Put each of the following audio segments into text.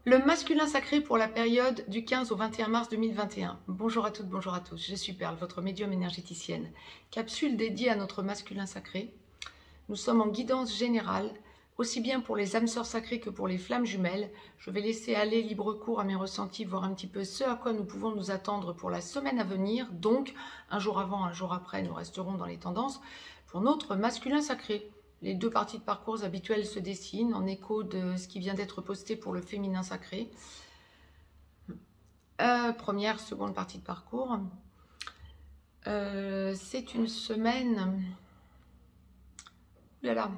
Le masculin sacré pour la période du 15 au 21 mars 2021. Bonjour à toutes, bonjour à tous. Je suis Perle, votre médium énergéticienne. Capsule dédiée à notre masculin sacré. Nous sommes en guidance générale, aussi bien pour les âmes sœurs sacrées que pour les flammes jumelles. Je vais laisser aller libre cours à mes ressentis, voir un petit peu ce à quoi nous pouvons nous attendre pour la semaine à venir. Donc, un jour avant, un jour après, nous resterons dans les tendances pour notre masculin sacré. Les deux parties de parcours habituelles se dessinent en écho de ce qui vient d'être posté pour le féminin sacré. Première, seconde partie de parcours. C'est une semaine... Oulala.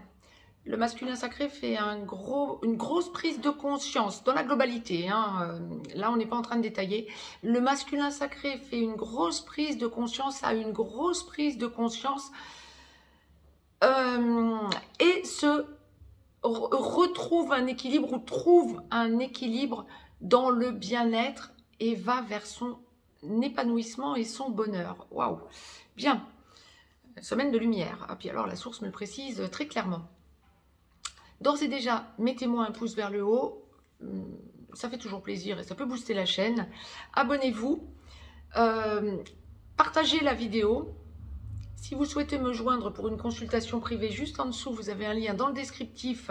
Le masculin sacré fait une grosse prise de conscience dans la globalité. Là, on n'est pas en train de détailler. Le masculin sacré fait une grosse prise de conscience, a une grosse prise de conscience et retrouve un équilibre ou trouve un équilibre dans le bien-être et va vers son épanouissement et son bonheur. Waouh! Bien. Semaine de lumière. Ah, puis alors, la source me le précise très clairement. D'ores et déjà, mettez-moi un pouce vers le haut. Ça fait toujours plaisir et ça peut booster la chaîne. Abonnez-vous. Partagez la vidéo. Si vous souhaitez me joindre pour une consultation privée, juste en dessous, vous avez un lien dans le descriptif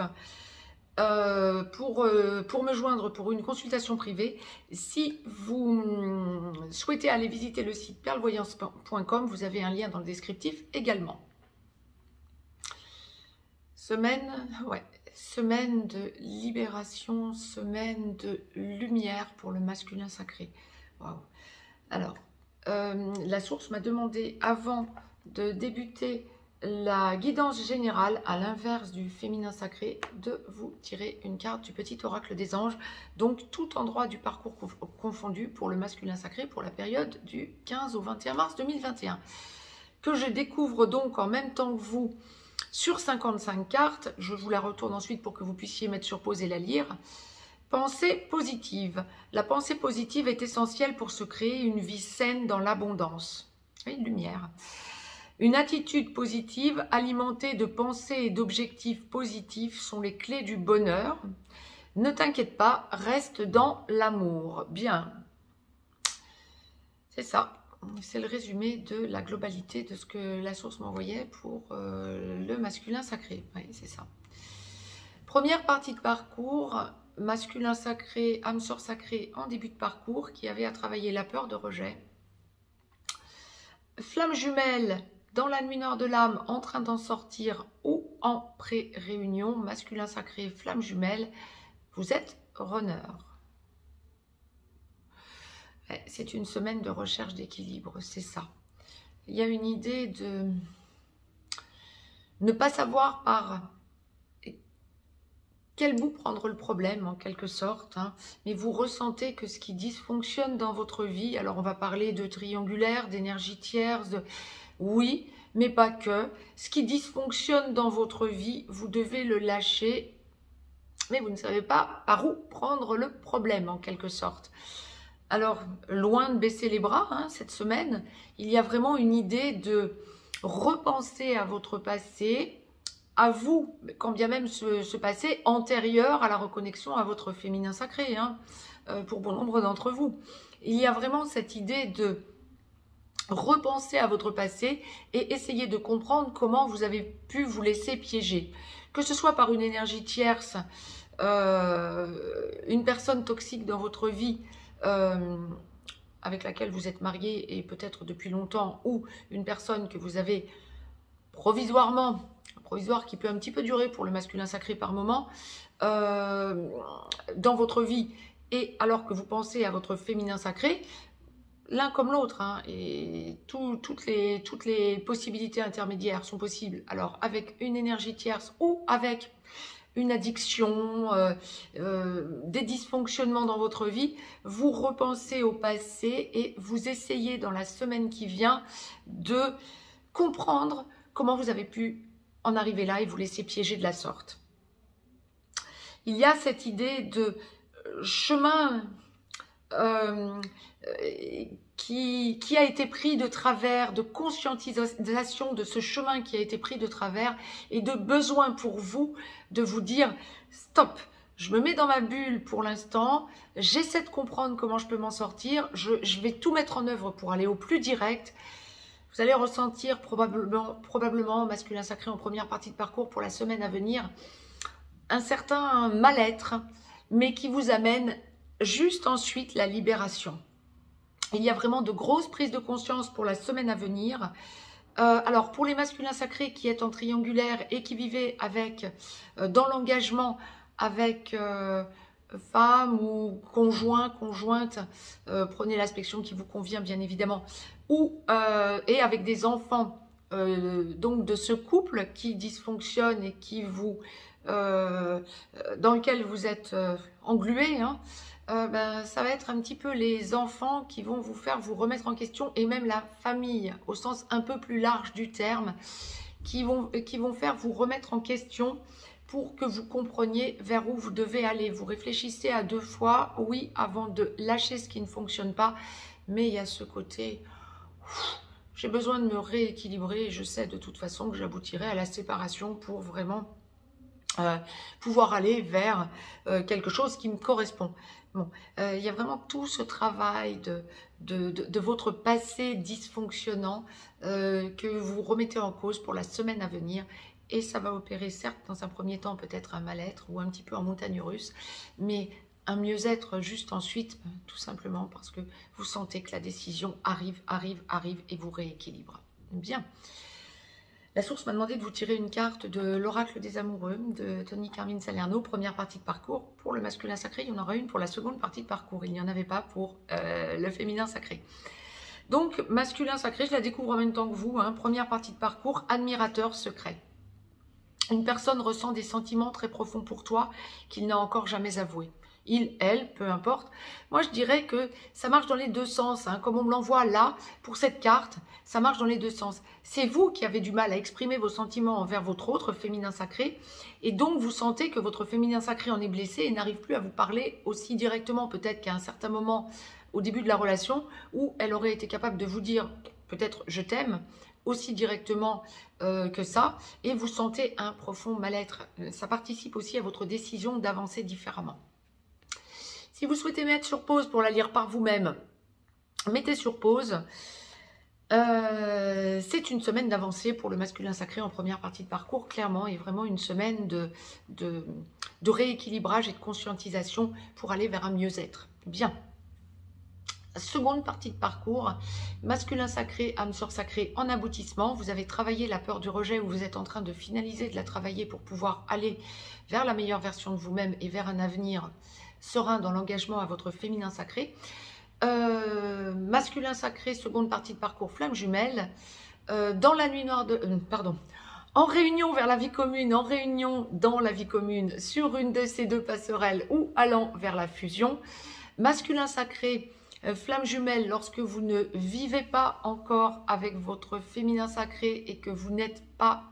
pour me joindre pour une consultation privée. Si vous souhaitez aller visiter le site perlevoyance.com, vous avez un lien dans le descriptif également. Semaine de libération, semaine de lumière pour le masculin sacré. Waouh. Alors, la source m'a demandé avant de débuter la guidance générale, à l'inverse du féminin sacré, de vous tirer une carte du petit oracle des anges, donc tout endroit du parcours confondu pour le masculin sacré pour la période du 15 au 21 mars 2021, que je découvre donc en même temps que vous sur 55 cartes. Je vous la retourne ensuite pour que vous puissiez mettre sur pause et la lire. Pensée positive. La pensée positive est essentielle pour se créer une vie saine dans l'abondance. Oui, lumière. Une attitude positive alimentée de pensées et d'objectifs positifs sont les clés du bonheur. Ne t'inquiète pas, reste dans l'amour. Bien. C'est ça. C'est le résumé de la globalité de ce que la source m'envoyait pour le masculin sacré. Oui, c'est ça. Première partie de parcours, masculin sacré, âme sœur sacrée en début de parcours, qui avait à travailler la peur de rejet. Flamme jumelle dans la nuit noire de l'âme, en train d'en sortir ou en pré-réunion. Masculin sacré, flamme jumelle, vous êtes runner. C'est une semaine de recherche d'équilibre, c'est ça. Il y a une idée de ne pas savoir par quel bout prendre le problème, en quelque sorte, mais vous ressentez que ce qui dysfonctionne dans votre vie, alors on va parler de triangulaire, d'énergie tierce, oui, mais pas que. Ce qui dysfonctionne dans votre vie, vous devez le lâcher, mais vous ne savez pas par où prendre le problème, en quelque sorte. Alors, loin de baisser les bras, cette semaine, il y a vraiment une idée de repenser à votre passé, à vous, quand bien même ce passé antérieur à la reconnexion à votre féminin sacré, pour bon nombre d'entre vous. Il y a vraiment cette idée de repenser à votre passé et essayer de comprendre comment vous avez pu vous laisser piéger. Que ce soit par une énergie tierce, une personne toxique dans votre vie, avec laquelle vous êtes marié et peut-être depuis longtemps, ou une personne que vous avez provisoire qui peut un petit peu durer pour le masculin sacré par moment, dans votre vie, et alors que vous pensez à votre féminin sacré, l'un comme l'autre, et toutes les possibilités intermédiaires sont possibles. Alors avec une énergie tierce ou avec une addiction, des dysfonctionnements dans votre vie, vous repensez au passé et vous essayez dans la semaine qui vient de comprendre comment vous avez pu en arriver là et vous laisser piéger de la sorte. Il y a cette idée de chemin qui a été pris de travers, de conscientisation de ce chemin qui a été pris de travers et de besoin pour vous de vous dire stop, je me mets dans ma bulle pour l'instant, j'essaie de comprendre comment je peux m'en sortir, je vais tout mettre en œuvre pour aller au plus direct. Vous allez ressentir probablement masculin sacré en première partie de parcours pour la semaine à venir, un certain mal-être, mais qui vous amène juste ensuite la libération. Il y a vraiment de grosses prises de conscience pour la semaine à venir. Alors, pour les masculins sacrés qui êtes en triangulaire et qui vivez avec, dans l'engagement avec femme ou conjointe, prenez l'aspect qui vous convient bien évidemment, ou et avec des enfants donc de ce couple qui dysfonctionne et qui vous dans lequel vous êtes englué, hein, ben, ça va être un petit peu les enfants qui vont vous faire vous remettre en question, et même la famille au sens un peu plus large du terme, qui vont faire vous remettre en question pour que vous compreniez vers où vous devez aller. Vous réfléchissez à 2 fois, oui, avant de lâcher ce qui ne fonctionne pas, mais il y a ce côté, j'ai besoin de me rééquilibrer et je sais de toute façon que j'aboutirai à la séparation pour vraiment pouvoir aller vers quelque chose qui me correspond. Bon, il y a vraiment tout ce travail de votre passé dysfonctionnant que vous remettez en cause pour la semaine à venir. Et ça va opérer, certes, dans un premier temps, peut-être un mal-être ou un petit peu en montagne russe, mais un mieux-être juste ensuite, tout simplement parce que vous sentez que la décision arrive et vous rééquilibre. Bien. La source m'a demandé de vous tirer une carte de l'oracle des amoureux de Tony Carmine Salerno, première partie de parcours. Pour le masculin sacré, il y en aura une pour la seconde partie de parcours. Il n'y en avait pas pour le féminin sacré. Donc, masculin sacré, je la découvre en même temps que vous. Hein, première partie de parcours, admirateur secret. Une personne ressent des sentiments très profonds pour toi qu'il n'a encore jamais avoués. Il, elle, peu importe. Moi, je dirais que ça marche dans les 2 sens. Hein. Comme on me l'envoie là, pour cette carte, ça marche dans les 2 sens. C'est vous qui avez du mal à exprimer vos sentiments envers votre autre féminin sacré. Et donc, vous sentez que votre féminin sacré en est blessé et n'arrive plus à vous parler aussi directement. Peut-être qu'à un certain moment, au début de la relation, où elle aurait été capable de vous dire, peut-être, je t'aime, aussi directement que ça, et vous sentez un profond mal-être. Ça participe aussi à votre décision d'avancer différemment. Si vous souhaitez mettre sur pause pour la lire par vous-même, mettez sur pause. C'est une semaine d'avancée pour le masculin sacré en première partie de parcours, clairement, et vraiment une semaine de rééquilibrage et de conscientisation pour aller vers un mieux-être. Bien. Seconde partie de parcours, masculin sacré, âme sœur sacrée en aboutissement. Vous avez travaillé la peur du rejet, ou vous êtes en train de finaliser, de la travailler pour pouvoir aller vers la meilleure version de vous-même et vers un avenir serein dans l'engagement à votre féminin sacré. Masculin sacré, seconde partie de parcours, flamme jumelle. Dans la nuit noire de... En réunion vers la vie commune, en réunion dans la vie commune, sur une de ces 2 passerelles ou allant vers la fusion. Masculin sacré, flamme jumelle, lorsque vous ne vivez pas encore avec votre féminin sacré et que vous n'êtes pas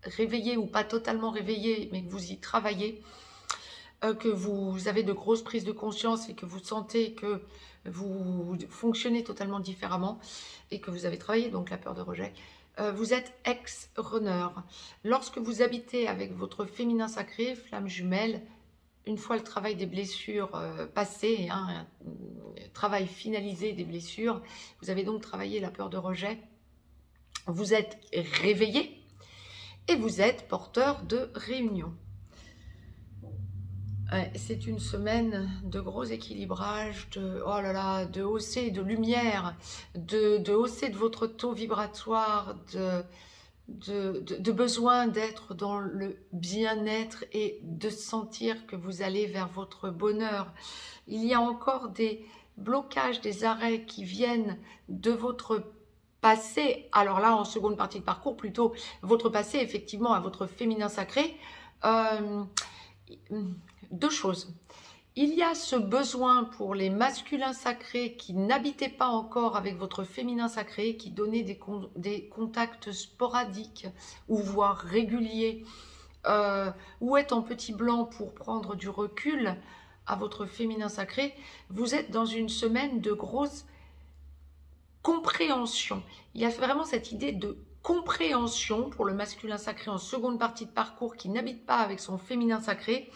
réveillé ou pas totalement réveillé, mais que vous y travaillez, que vous avez de grosses prises de conscience et que vous sentez que vous fonctionnez totalement différemment et que vous avez travaillé donc la peur de rejet, vous êtes ex-runner. Lorsque vous habitez avec votre féminin sacré, flamme jumelle, une fois le travail des blessures passé, hein, travail finalisé des blessures, vous avez donc travaillé la peur de rejet, vous êtes réveillé et vous êtes porteur de réunion. Ouais, c'est une semaine de gros équilibrage, de, oh là là, de hausser de lumière, de hausser de votre taux vibratoire, de besoin d'être dans le bien-être et de sentir que vous allez vers votre bonheur. Il y a encore des blocages, des arrêts qui viennent de votre passé. Alors là, en seconde partie de parcours, plutôt votre passé, effectivement, à votre féminin sacré. 2 choses. Il y a ce besoin pour les masculins sacrés qui n'habitaient pas encore avec votre féminin sacré, qui donnaient des contacts sporadiques ou voire réguliers, ou êtes en petit blanc pour prendre du recul à votre féminin sacré. Vous êtes dans une semaine de grosse compréhension. Il y a vraiment cette idée de compréhension pour le masculin sacré en seconde partie de parcours qui n'habite pas avec son féminin sacré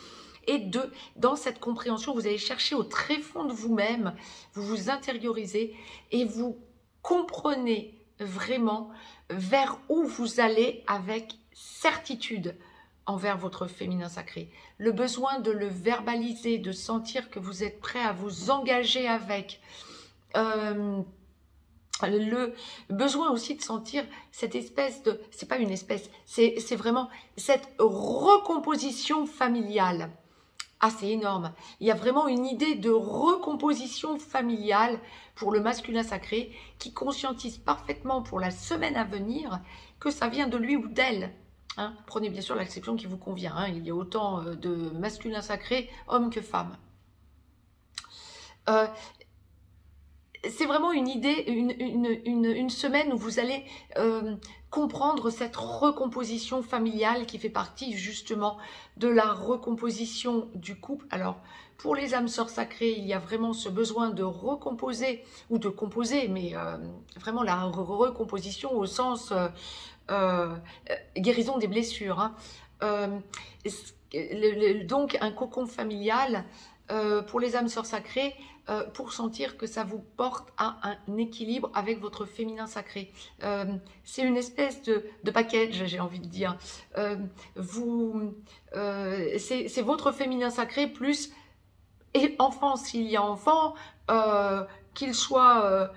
Et deux, dans cette compréhension, vous allez chercher au très fond de vous-même, vous vous intériorisez et vous comprenez vraiment vers où vous allez avec certitude envers votre féminin sacré. Le besoin de le verbaliser, de sentir que vous êtes prêt à vous engager avec. Le besoin aussi de sentir cette espèce de... C'est pas une espèce, c'est vraiment cette recomposition familiale. Ah, c'est énorme. Il y a vraiment une idée de recomposition familiale pour le masculin sacré qui conscientise parfaitement pour la semaine à venir que ça vient de lui ou d'elle. Hein, prenez bien sûr l'acception qui vous convient. Hein. Il y a autant de masculins sacrés, hommes que femmes. C'est vraiment une idée, une semaine où vous allez comprendre cette recomposition familiale qui fait partie justement de la recomposition du couple. Alors, pour les âmes sœurs sacrées, il y a vraiment ce besoin de recomposer, ou de composer, mais vraiment la recomposition au sens guérison des blessures. Hein. Donc, un cocon familial pour les âmes sœurs sacrées, pour sentir que ça vous porte à un équilibre avec votre féminin sacré. C'est une espèce de package, j'ai envie de dire. C'est votre féminin sacré plus et enfant s'il y a enfant, qu'il soit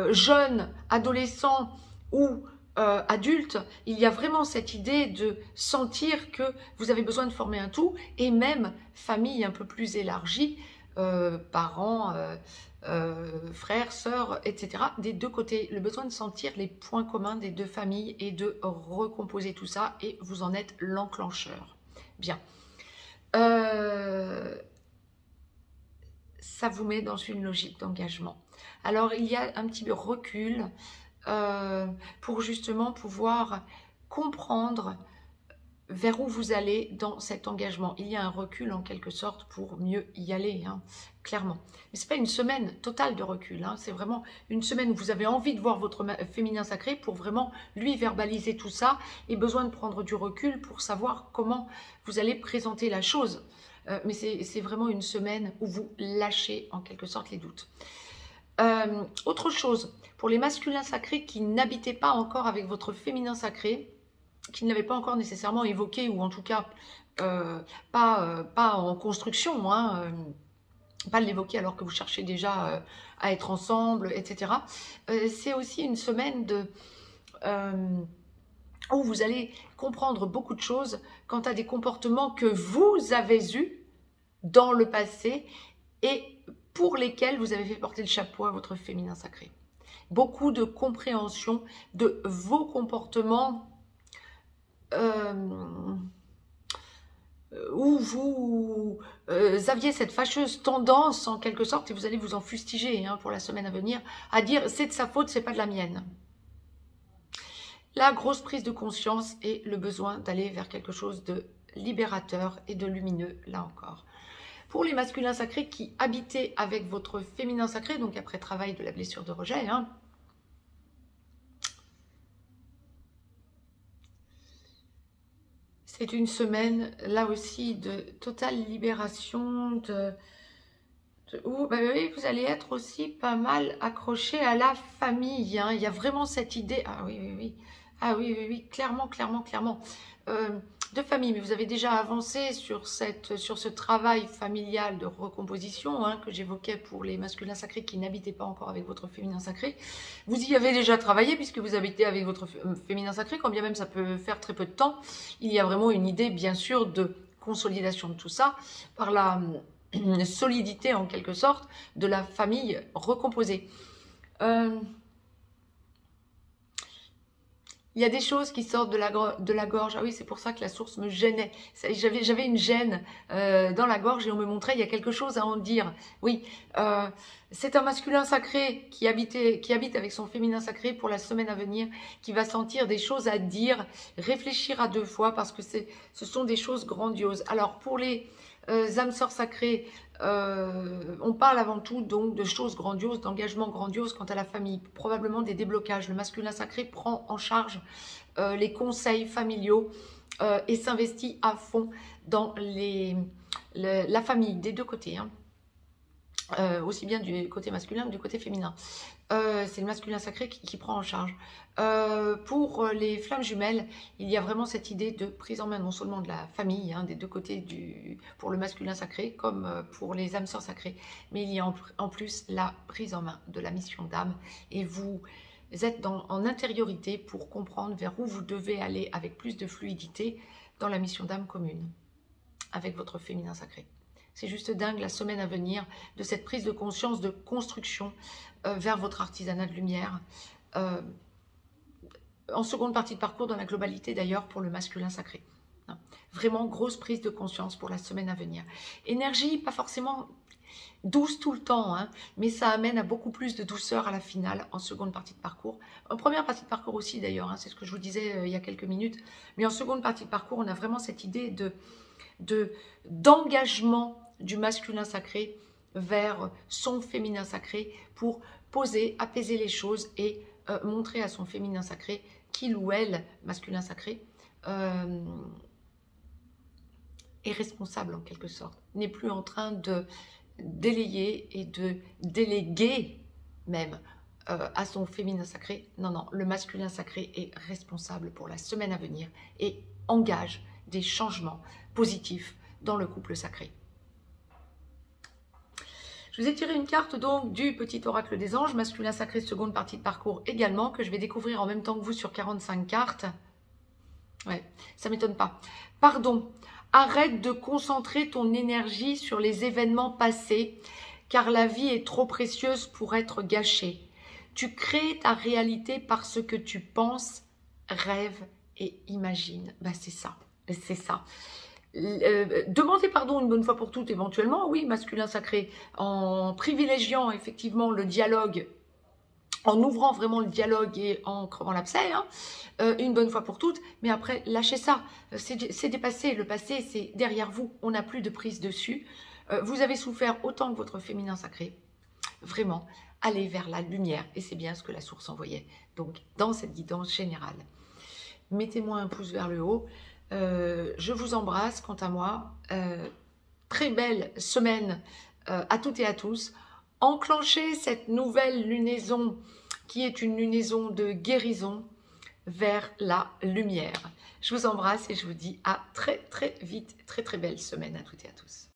jeune, adolescent ou adulte, il y a vraiment cette idée de sentir que vous avez besoin de former un tout, et même famille un peu plus élargie, parents, frères, sœurs, etc. Des deux côtés, le besoin de sentir les points communs des deux familles et de recomposer tout ça, et vous en êtes l'enclencheur. Bien. Ça vous met dans une logique d'engagement. Alors, il y a un petit recul pour justement pouvoir comprendre vers où vous allez dans cet engagement. Il y a un recul en quelque sorte pour mieux y aller, hein, clairement. Mais ce n'est pas une semaine totale de recul, hein, c'est vraiment une semaine où vous avez envie de voir votre féminin sacré pour vraiment lui verbaliser tout ça et besoin de prendre du recul pour savoir comment vous allez présenter la chose. Mais c'est vraiment une semaine où vous lâchez en quelque sorte les doutes. Autre chose, pour les masculins sacrés qui n'habitaient pas encore avec votre féminin sacré, qui ne l'avaient pas encore nécessairement évoqué, ou en tout cas pas en construction, hein, pas l'évoquer alors que vous cherchez déjà à être ensemble, etc. C'est aussi une semaine où vous allez comprendre beaucoup de choses quant à des comportements que vous avez eus dans le passé et pour lesquels vous avez fait porter le chapeau à votre féminin sacré. Beaucoup de compréhension de vos comportements où vous aviez cette fâcheuse tendance en quelque sorte, et vous allez vous en fustiger hein, pour la semaine à venir, à dire c'est de sa faute, c'est pas de la mienne. La grosse prise de conscience et le besoin d'aller vers quelque chose de libérateur et de lumineux, là encore. Pour les masculins sacrés qui habitaient avec votre féminin sacré, donc après travail de la blessure de rejet, hein, c'est une semaine, là aussi, de totale libération, où bah oui, vous allez être aussi pas mal accroché à la famille. Hein. Il y a vraiment cette idée, ah oui, oui, oui, ah oui, oui, oui, clairement, clairement, clairement, de famille. Mais vous avez déjà avancé sur ce travail familial de recomposition hein, que j'évoquais pour les masculins sacrés qui n'habitaient pas encore avec votre féminin sacré. Vous y avez déjà travaillé puisque vous habitez avec votre féminin sacré, quand bien même ça peut faire très peu de temps. Il y a vraiment une idée, bien sûr, de consolidation de tout ça par la solidité, en quelque sorte, de la famille recomposée. Il y a des choses qui sortent de la gorge. Ah oui, c'est pour ça que la source me gênait. J'avais une gêne dans la gorge et on me montrait, il y a quelque chose à en dire. Oui, c'est un masculin sacré qui habite avec son féminin sacré pour la semaine à venir, qui va sentir des choses à dire, réfléchir à deux fois parce que ce sont des choses grandioses. Alors, pour les âmes sœurs sacrées, on parle avant tout donc de choses grandioses, d'engagements grandioses quant à la famille, probablement des déblocages. Le masculin sacré prend en charge les conseils familiaux et s'investit à fond dans la famille des deux côtés, hein. Aussi bien du côté masculin que du côté féminin. C'est le masculin sacré qui prend en charge. Pour les flammes jumelles, il y a vraiment cette idée de prise en main non seulement de la famille, hein, des deux côtés pour le masculin sacré, comme pour les âmes sœurs sacrées, mais il y a en plus la prise en main de la mission d'âme, et vous êtes en intériorité pour comprendre vers où vous devez aller avec plus de fluidité dans la mission d'âme commune, avec votre féminin sacré. C'est juste dingue la semaine à venir de cette prise de conscience de construction vers votre artisanat de lumière. En seconde partie de parcours, dans la globalité d'ailleurs, pour le masculin sacré. Vraiment grosse prise de conscience pour la semaine à venir. Énergie, pas forcément douce tout le temps, hein, mais ça amène à beaucoup plus de douceur à la finale en seconde partie de parcours. En première partie de parcours aussi d'ailleurs, hein, c'est ce que je vous disais il y a quelques minutes. Mais en seconde partie de parcours, on a vraiment cette idée d'engagement du masculin sacré vers son féminin sacré pour poser, apaiser les choses et montrer à son féminin sacré qu'il ou elle, masculin sacré, est responsable en quelque sorte, n'est plus en train de délayer et de déléguer même à son féminin sacré. Non, non, le masculin sacré est responsable pour la semaine à venir et engage des changements positifs dans le couple sacré. Je vous ai tiré une carte donc du petit oracle des anges, masculin sacré, seconde partie de parcours également, que je vais découvrir en même temps que vous sur 45 cartes. Ouais, ça ne m'étonne pas. Pardon, arrête de concentrer ton énergie sur les événements passés, car la vie est trop précieuse pour être gâchée. Tu crées ta réalité par ce que tu penses, rêves et imagines. Ben, c'est ça, c'est ça. Demander pardon une bonne fois pour toutes éventuellement, oui, masculin sacré, en privilégiant effectivement le dialogue, en ouvrant vraiment le dialogue et en crevant l'abcès, hein, une bonne fois pour toutes, mais après lâchez ça, c'est dépassé, le passé c'est derrière vous, on n'a plus de prise dessus, vous avez souffert autant que votre féminin sacré, vraiment, allez vers la lumière, et c'est bien ce que la source envoyait, donc dans cette guidance générale. Mettez-moi un pouce vers le haut. Je vous embrasse, quant à moi. Très belle semaine à toutes et à tous. Enclenchez cette nouvelle lunaison qui est une lunaison de guérison vers la lumière. Je vous embrasse et je vous dis à très très vite. Très très belle semaine à toutes et à tous.